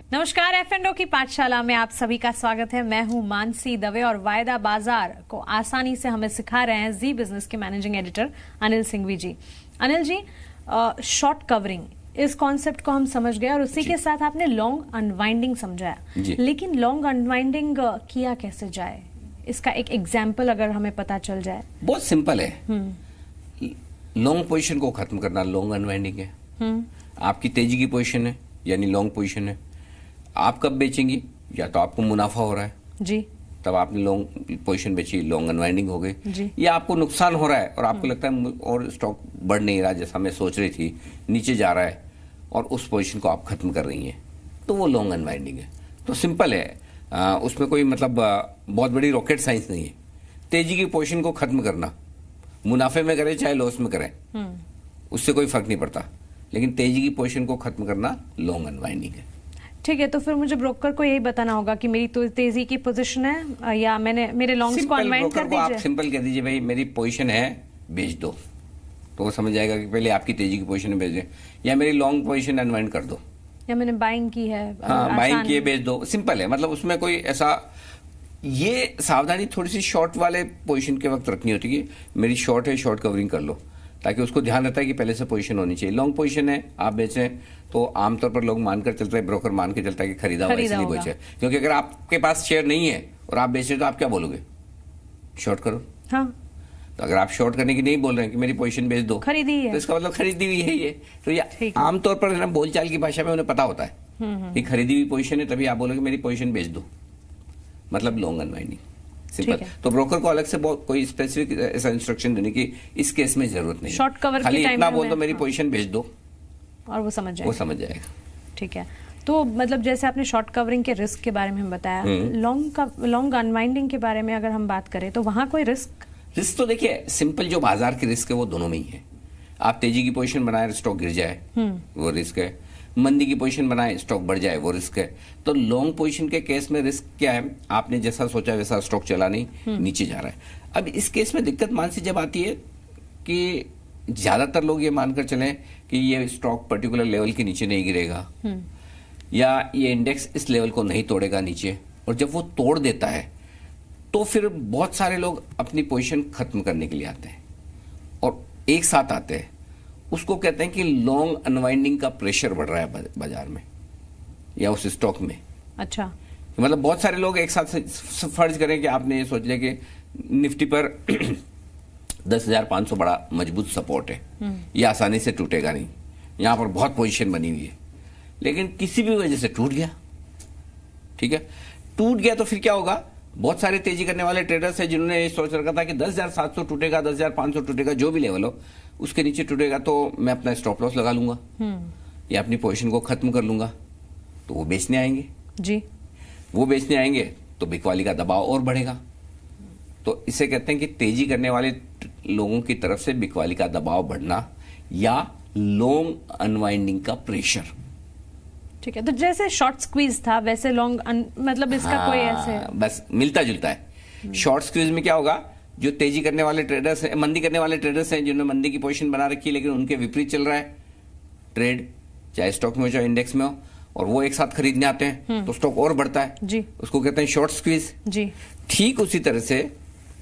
नमस्कार, F&O की पाठशाला में आप सभी का स्वागत है। मैं हूं मानसी दवे और वायदा बाजार को आसानी से हमें सिखा रहे हैं जी बिजनेस के मैनेजिंग एडिटर अनिल सिंघवी जी। अनिल जी, शॉर्ट कवरिंग इस कॉन्सेप्ट को हम समझ गए और उसी के साथ आपने लॉन्ग अनवाइंडिंग समझाया, लेकिन लॉन्ग अनवाइंडिंग किया कैसे जाए, इसका एक एग्जाम्पल अगर हमें पता चल जाए। बहुत सिंपल है। लॉन्ग पोजीशन को खत्म करना लॉन्ग अनवाइंडिंग है। आपकी तेजी की पोजीशन है यानी लॉन्ग पोजीशन है। आप कब बेचेंगी? या तो आपको मुनाफा हो रहा है जी, तब आपने लॉन्ग पोजीशन बेची, लॉन्ग अनवाइंडिंग हो गई। या आपको नुकसान हो रहा है और आपको लगता है और स्टॉक बढ़ नहीं रहा जैसा मैं सोच रही थी, नीचे जा रहा है और उस पोजीशन को आप खत्म कर रही हैं, तो वो लॉन्ग अनवाइंडिंग है। तो सिंपल है, उसमें कोई मतलब बहुत बड़ी रॉकेट साइंस नहीं है। तेजी की पोजीशन को खत्म करना, मुनाफे में करें चाहे लॉस में करें, उससे कोई फर्क नहीं पड़ता, लेकिन तेजी की पोजीशन को खत्म करना लॉन्ग अनवाइंडिंग है। ठीक है, तो फिर मुझे ब्रोकर को यही बताना होगा कि मेरी तो तेजी की पोजीशन है या मेरे लॉन्ग्स को अनवाइंड कर दीजिए। आप सिंपल कह दीजिए भाई मेरी पोजीशन है, बेच दो, तो वो समझ जाएगा कि पहले आपकी तेजी की पोजीशन में बेच दे, या मेरी लॉन्ग पोजीशन अनवाइंड कर दो, या मैंने बाइंग की है, हाँ बाइंग की है, बेच दो। सिंपल है, मतलब उसमें कोई ऐसा, ये सावधानी थोड़ी सी शॉर्ट वाले पोजीशन के वक्त रखनी होती है कि मेरी शॉर्ट है, शॉर्ट कवरिंग कर लो, ताकि उसको ध्यान रहता है कि पहले से पोजीशन होनी चाहिए। लॉन्ग पोजीशन है, आप बेचें तो आमतौर पर लोग मानकर चलते हैं, ब्रोकर मान के चलता है कि खरीदा हुआ इसलिए बेचे, क्योंकि अगर आपके पास शेयर नहीं है और आप बेच रहे तो आप क्या बोलोगे? शॉर्ट करो। हाँ। तो अगर आप शॉर्ट करने की नहीं बोल रहे हैं कि मेरी पोजीशन बेच दो, खरीदी है, तो इसका मतलब खरीदी हुई है ये। तो ये आमतौर पर ना बोलचाल की भाषा में उन्हें पता होता है कि खरीदी हुई पोजीशन है, तभी आप बोलोगे मेरी पोजीशन बेच दो, मतलब लॉन्ग अनवाइंडिंग। सिंपल। तो ब्रोकर को अलग से कोई स्पेसिफिक ऐसा इंस्ट्रक्शन देने की इस केस में जरूरत नहीं। शॉर्ट कवर खाली इतना बोल दो मेरी पोजीशन बेच दो और वो समझ जाएगा। ठीक है, तो मतलब जैसे आपने शॉर्ट कवरिंग के रिस्क के बारे में हम बताया, लॉन्ग अनवाइंडिंग के बारे में अगर हम बात करें तो वहां कोई रिस्क तो देखिए, सिंपल जो बाजार के रिस्क है वो दोनों में ही है। आप तेजी की पोजीशन बनाए, स्टॉक गिर जाए, वो रिस्क है। मंदी की पोजीशन बनाए, स्टॉक बढ़ जाए, वो रिस्क है। तो लॉन्ग पोजीशन के केस में रिस्क क्या है? आपने जैसा सोचा वैसा स्टॉक चला नहीं, नीचे जा रहा है। अब इस केस में दिक्कत मानसी जब आती है कि ज्यादातर लोग ये मानकर चलें कि ये स्टॉक पर्टिकुलर लेवल के नीचे नहीं गिरेगा, या ये इंडेक्स इस लेवल को नहीं तोड़ेगा नीचे, और जब वो तोड़ देता है तो फिर बहुत सारे लोग अपनी पोजीशन खत्म करने के लिए आते हैं और एक साथ आते हैं। उसको कहते हैं कि लॉन्ग अनवाइंडिंग का प्रेशर बढ़ रहा है बाजार में या उस स्टॉक में। अच्छा, मतलब बहुत सारे लोग एक साथ फर्ज करें कि आपने ये सोच लिया कि निफ्टी पर 10,500 बड़ा मजबूत सपोर्ट है, ये आसानी से टूटेगा नहीं, यहां पर बहुत पोजीशन बनी हुई है, लेकिन किसी भी वजह से टूट गया। ठीक है, टूट गया तो फिर क्या होगा? बहुत सारे तेजी करने वाले ट्रेडर्स हैं जिन्होंने ये सोच रखा था कि 10,700 टूटेगा, 10,500 टूटेगा, जो भी लेवल हो उसके नीचे टूटेगा तो मैं अपना स्टॉप लॉस लगा लूंगा या अपनी पोजीशन को खत्म कर लूंगा। तो वो बेचने आएंगे जी, वो बेचने आएंगे तो बिकवाली का दबाव और बढ़ेगा। तो इसे कहते हैं कि तेजी करने वाले लोगों की तरफ से बिकवाली का दबाव बढ़ना या लॉन्ग अनवाइंडिंग का प्रेशर। ठीक है, तो जैसे शॉर्ट स्क्वीज था वैसे लॉन्ग मतलब इसका कोई ऐसे बस मिलता जुलता है। शॉर्ट स्क्वीज में क्या होगा? जो तेजी करने वाले ट्रेडर्स हैं, मंदी करने वाले ट्रेडर्स हैं, जिन्होंने मंदी की पोजीशन बना रखी है लेकिन उनके विपरीत चल रहा है ट्रेड, चाहे स्टॉक में हो चाहे इंडेक्स में हो, और वो एक साथ खरीदने आते हैं तो स्टॉक और बढ़ता है जी, उसको कहते हैं शॉर्ट स्क्वीज जी। ठीक उसी तरह से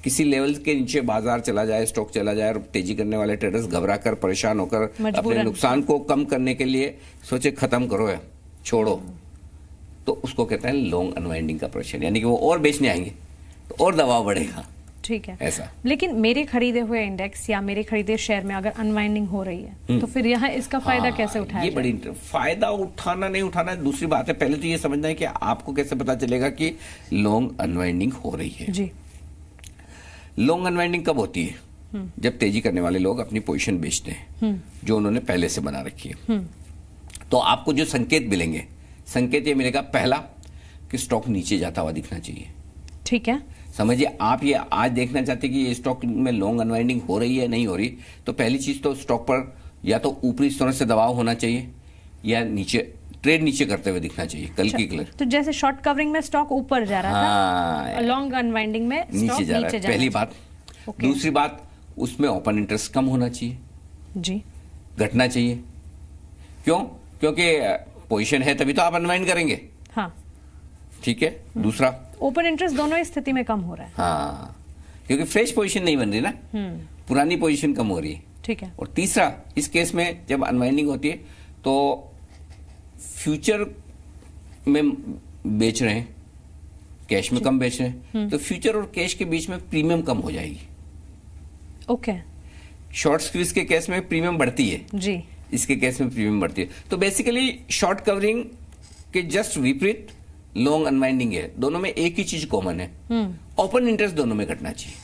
किसी लेवल के नीचे बाजार चला जाए, स्टॉक चला जाए और तेजी करने वाले ट्रेडर्स घबरा कर, परेशान होकर अपने नुकसान को कम करने के लिए सोचे खत्म करो या छोड़ो, तो उसको कहते हैं लॉन्ग अनवाइंडिंग का प्रेशर, यानी कि वो और बेचने आएंगे तो और दबाव बढ़ेगा। ठीक है, ऐसा। लेकिन मेरे खरीदे हुए इंडेक्स या मेरे खरीदे शेयर में अगर अनवाइंडिंग हो रही है तो फिर यहाँ इसका फायदा कैसे उठाया? ये बड़ी फायदा उठाना नहीं उठाना दूसरी बात है। पहले तो ये समझना है कि आपको कैसे पता चलेगा कि लॉन्ग अनवाइंडिंग हो रही है जी। लॉन्ग अनवाइंडिंग कब होती है? जब तेजी करने वाले लोग अपनी पोजीशन बेचते हैं जो उन्होंने पहले से बना रखी है। तो आपको जो संकेत मिलेंगे, संकेत ये मिलेगा, पहला कि स्टॉक नीचे जाता हुआ दिखना चाहिए। ठीक है, समझिए, आप ये आज देखना चाहते कि ये स्टॉक में लॉन्ग अनवाइंडिंग हो रही है नहीं हो रही, तो पहली चीज तो स्टॉक पर या तो ऊपरी स्तर से दबाव होना चाहिए या नीचे ट्रेड नीचे करते हुए दिखना चाहिए। कल की कलर तो जैसे शॉर्ट कवरिंग में स्टॉक ऊपर जा रहा था, लॉन्ग अनवाइंडिंग में नीचे जा रहा है, पहली बात। दूसरी बात, उसमें ओपन इंटरेस्ट कम होना चाहिए जी, घटना चाहिए। क्यों? क्योंकि पोजीशन है तभी तो आप अनवाइंड करेंगे। हाँ ठीक है। दूसरा, ओपन इंटरेस्ट दोनों ही स्थिति में कम हो रहा है। हाँ, क्योंकि फ्रेश पोजीशन नहीं बन रही ना, पुरानी पोजीशन कम हो रही है। ठीक है। और तीसरा, इस केस में जब अनवाइंडिंग होती है तो फ्यूचर में बेच रहे हैं, कैश में कम बेच रहे हैं, तो फ्यूचर और कैश के बीच में प्रीमियम कम हो जाएगी। ओके। शॉर्ट स्क्वीज के केस में प्रीमियम बढ़ती है जी, इसके केस में प्रीमियम बढ़ती है। तो बेसिकली शॉर्ट कवरिंग के जस्ट विपरीत लॉन्ग अनवाइंडिंग है। दोनों में एक ही चीज कॉमन है, ओपन इंटरेस्ट दोनों में घटना चाहिए।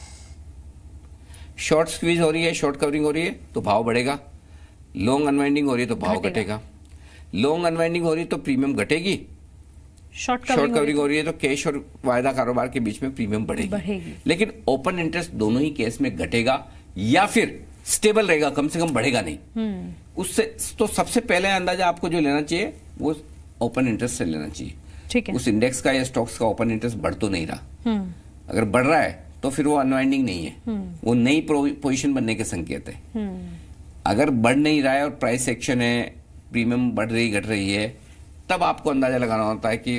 शॉर्ट स्क्वीज हो रही है, शॉर्ट कवरिंग हो रही है तो भाव बढ़ेगा, लॉन्ग अनवाइंडिंग हो रही है तो भाव घटेगा। लॉन्ग अनवाइंडिंग हो रही है तो प्रीमियम घटेगी, शॉर्ट कवरिंग हो रही है तो कैश और वायदा कारोबार के बीच में प्रीमियम बढ़ेगी। लेकिन ओपन इंटरेस्ट दोनों ही केस में घटेगा या फिर स्टेबल रहेगा, कम से कम बढ़ेगा नहीं। उससे तो सबसे पहले अंदाजा आपको जो लेना चाहिए वो ओपन इंटरेस्ट से लेना चाहिए। ठीक है। उस इंडेक्स का या स्टॉक्स का ओपन इंटरेस्ट बढ़ तो नहीं रहा, अगर बढ़ रहा है तो फिर वो अनवाइंडिंग नहीं है, वो नई पोजीशन बनने के संकेत है। अगर बढ़ नहीं रहा है और प्राइस एक्शन है, प्रीमियम बढ़ रही घट रही है, तब आपको अंदाजा लगाना होता है कि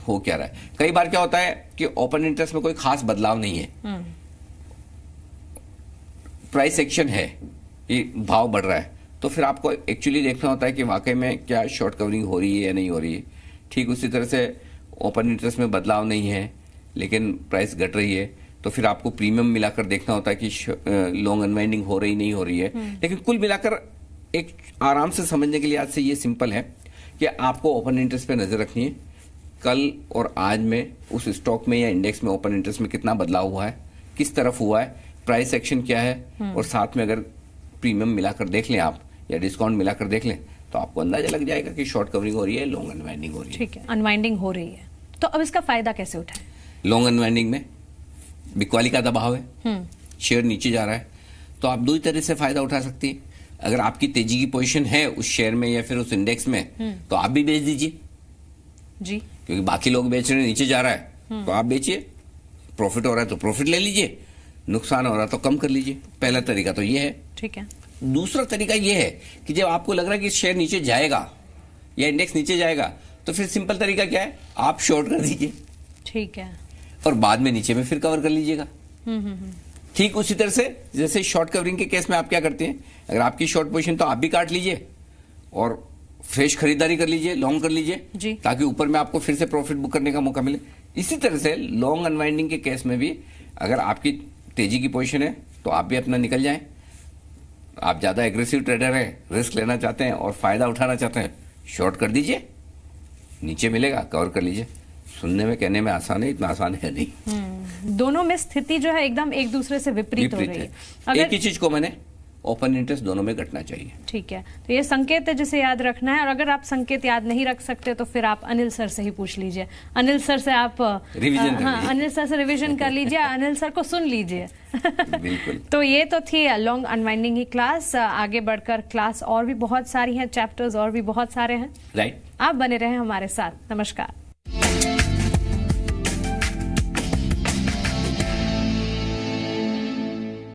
हो क्या रहा है। कई बार क्या होता है कि ओपन इंटरेस्ट में कोई खास बदलाव नहीं है, प्राइस एक्शन है, ये भाव बढ़ रहा है, तो फिर आपको एक्चुअली देखना होता है कि वाकई में क्या शॉर्ट कवरिंग हो रही है या नहीं हो रही है। ठीक उसी तरह से ओपन इंटरेस्ट में बदलाव नहीं है लेकिन प्राइस घट रही है, तो फिर आपको प्रीमियम मिलाकर देखना होता है कि लॉन्ग अनवाइंडिंग हो रही नहीं हो रही है। लेकिन कुल मिलाकर एक आराम से समझने के लिए आज से ये सिंपल है कि आपको ओपन इंटरेस्ट पे नजर रखनी है, कल और आज में उस स्टॉक में या इंडेक्स में ओपन इंटरेस्ट में कितना बदलाव हुआ है, किस तरफ हुआ है, प्राइस एक्शन क्या है, और साथ में अगर प्रीमियम मिलाकर देख लें आप या डिस्काउंट मिलाकर देख लें तो आपको अंदाजा लग जाएगा कि शॉर्ट कवरिंग हो रही है, लॉन्ग अनवाइंडिंग हो रही है। ठीक है, अनवाइंडिंग हो रही है तो अब इसका फायदा कैसे उठाएं? लॉन्ग अनवाइंडिंग में बिकवाली का दबाव है, शेयर नीचे जा रहा है, तो आप दो ही तरह से फायदा उठा सकती है। अगर आपकी तेजी की पोजीशन है उस शेयर में या फिर उस इंडेक्स में तो आप भी बेच दीजिए जी, क्योंकि बाकी लोग बेच रहे हैं, नीचे जा रहा है तो आप बेचिए, प्रॉफिट हो रहा है तो प्रॉफिट ले लीजिए, नुकसान हो रहा है तो कम कर लीजिए। पहला तरीका तो ये है। ठीक है। दूसरा तरीका ये है कि जब आपको लग रहा है कि शेयर नीचे जाएगा या इंडेक्स नीचे जाएगा तो फिर सिंपल तरीका क्या है, आप शॉर्ट कर दीजिए। ठीक है। और बाद में नीचे में फिर कवर कर लीजिएगा। ठीक उसी तरह से जैसे शॉर्ट कवरिंग के केस में आप क्या करते हैं, अगर आपकी शॉर्ट पोजीशन तो आप भी काट लीजिए और फ्रेश खरीदारी कर लीजिए, लॉन्ग कर लीजिए, ताकि ऊपर में आपको फिर से प्रॉफिट बुक करने का मौका मिले। इसी तरह से लॉन्ग अनवाइंडिंग के केस में भी अगर आपकी तेजी की पोजीशन है तो आप भी अपना निकल जाएं। आप ज्यादा एग्रेसिव ट्रेडर हैं, रिस्क लेना चाहते हैं और फायदा उठाना चाहते हैं, शॉर्ट कर दीजिए, नीचे मिलेगा कवर कर लीजिए। सुनने में कहने में आसान है, इतना आसान है नहीं। दोनों में स्थिति जो है एकदम एक दूसरे से विपरीत हो रही है। अगर एक ही चीज को मैंने ओपन इंटरेस्ट दोनों में घटना चाहिए। ठीक है, तो ये संकेत है जिसे याद रखना है। और अगर आप संकेत याद नहीं रख सकते तो फिर आप अनिल सर से ही पूछ लीजिए। अनिल सर से आप रिवीजन अनिल सर से रिवीजन कर लीजिए, अनिल सर को सुन लीजिए। बिल्कुल। तो ये तो थी लॉन्ग अनवाइंडिंग की क्लास। आगे बढ़कर क्लास और भी बहुत सारी हैं, चैप्टर्स और भी बहुत सारे हैं। राइट। आप बने रहे हमारे साथ। नमस्कार।